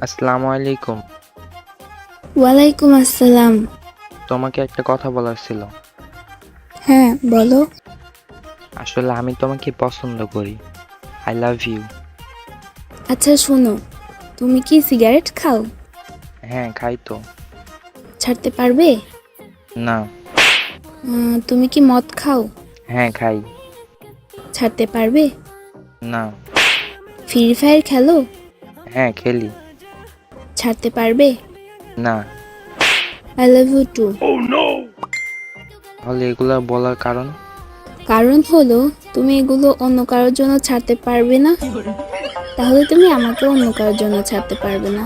আসসালামু আলাইকুম। ওয়ালাইকুম আসসালাম। তোমাকে একটা কথা বলার ছিল। হ্যাঁ, বলো। আসলে আমি তোমাকে পছন্দ করি। I love you. আচ্ছা শোনো, তুমি কি সিগারেট খাও? হ্যাঁ, খাই তো। ছাড়তে পারবে? না। তুমি কি মদ খাও? হ্যাঁ, খাই। ছাড়তে পারবে? না। ফ্রি ফায়ার খেলো? হ্যাঁ, খেলি। ছাড়তে পারবে? না। I love you too. তাহলে এগুলা বলার কারণ? কারণ হলো তুমি এগুলো অন্য কারোর জন্য ছাড়তে পারবে না, তাহলে তুমি আমাকে অন্য কারোর জন্য ছাড়তে পারবে না।